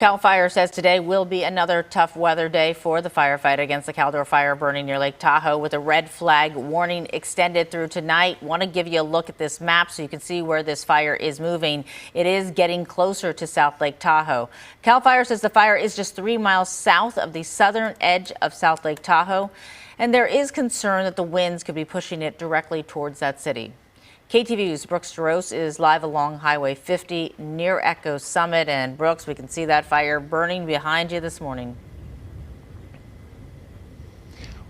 Cal Fire says today will be another tough weather day for the firefight against the Caldor Fire burning near Lake Tahoe, with a red flag warning extended through tonight. Want to give you a look at this map so you can see where this fire is moving. It is getting closer to South Lake Tahoe. Cal Fire says the fire is just 3 miles south of the southern edge of South Lake Tahoe, and there is concern that the winds could be pushing it directly towards that city. KTVU's Brooks Jaros is live along Highway 50 near Echo Summit. And Brooks, we can see that fire burning behind you this morning.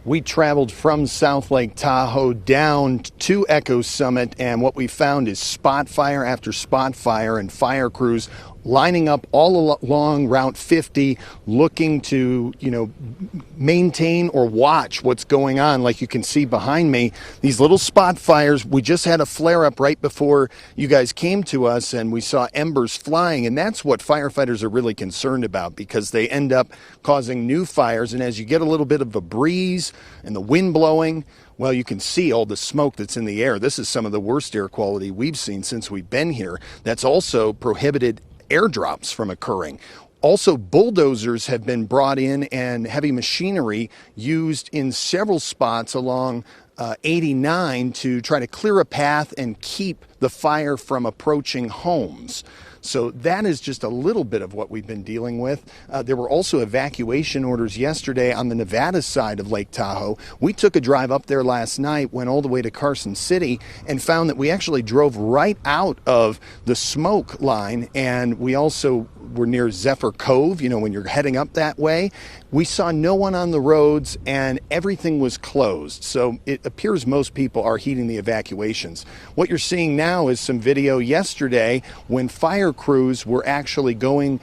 We traveled from South Lake Tahoe down to Echo Summit, and what we found is spot fire after spot fire, and fire crews lining up all along Route 50 looking to, maintain or watch what's going on. Like you can see behind me, these little spot fires. We just had a flare up right before you guys came to us, and we saw embers flying, and that's what firefighters are really concerned about, because they end up causing new fires. And as you get a little bit of a breeze and the wind blowing, well, you can see all the smoke that's in the air. This is some of the worst air quality we've seen since we've been here. That's also prohibited airdrops from occurring. Also, bulldozers have been brought in and heavy machinery used in several spots along 89 to try to clear a path and keep the fire from approaching homes. So that is just a little bit of what we've been dealing with. There were also evacuation orders yesterday on the Nevada side of Lake Tahoe. We took a drive up there last night, went all the way to Carson City, and found that we actually drove right out of the smoke line. And we also were near Zephyr Cove, when you're heading up that way. We saw no one on the roads, and everything was closed. So it appears most people are heeding the evacuations. What you're seeing now is some video yesterday when fire crews were actually going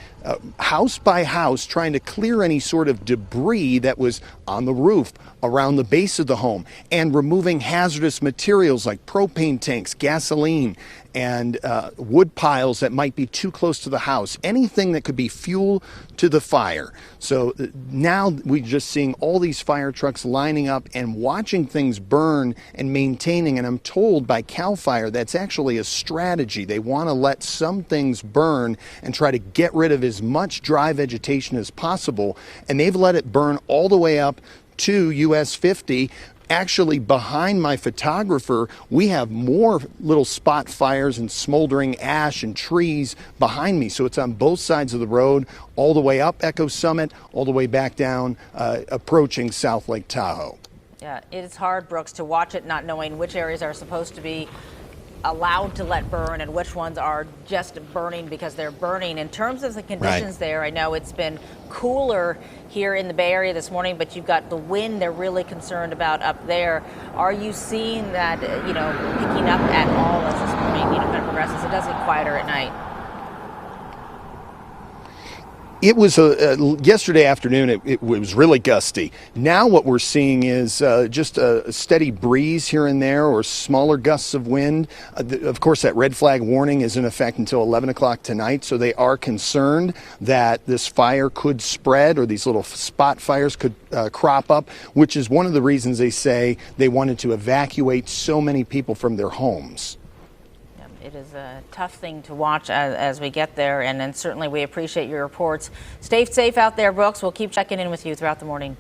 house by house trying to clear any sort of debris that was on the roof, around the base of the home, and removing hazardous materials like propane tanks, gasoline, and wood piles that might be too close to the house, anything that could be fuel to the fire. So now we're just seeing all these fire trucks lining up and watching things burn and maintaining. And I'm told by Cal Fire that's actually a strategy. They want to let some things burn and try to get rid of as much dry vegetation as possible. And they've let it burn all the way up to US 50. Actually, behind my photographer, we have more little spot fires and smoldering ash and trees behind me. So it's on both sides of the road, all the way up Echo Summit, all the way back down, approaching South Lake Tahoe. Yeah, it is hard, Brooks, to watch it not knowing which areas are supposed to be allowed to let burn and which ones are just burning because they're burning. In terms of the conditions there, I know it's been cooler here in the Bay Area this morning, but you've got the wind they're really concerned about up there. Are you seeing that, picking up at all as this morning, kind of progresses? It does get quieter at night. It was yesterday afternoon. It was really gusty. Now what we're seeing is just a steady breeze here and there, or smaller gusts of wind. Of course, that red flag warning is in effect until 11 o'clock tonight. So they are concerned that this fire could spread, or these little spot fires could crop up, which is one of the reasons they say they wanted to evacuate so many people from their homes. It is a tough thing to watch as we get there, and then certainly we appreciate your reports. Stay safe out there, Brooks. We'll keep checking in with you throughout the morning.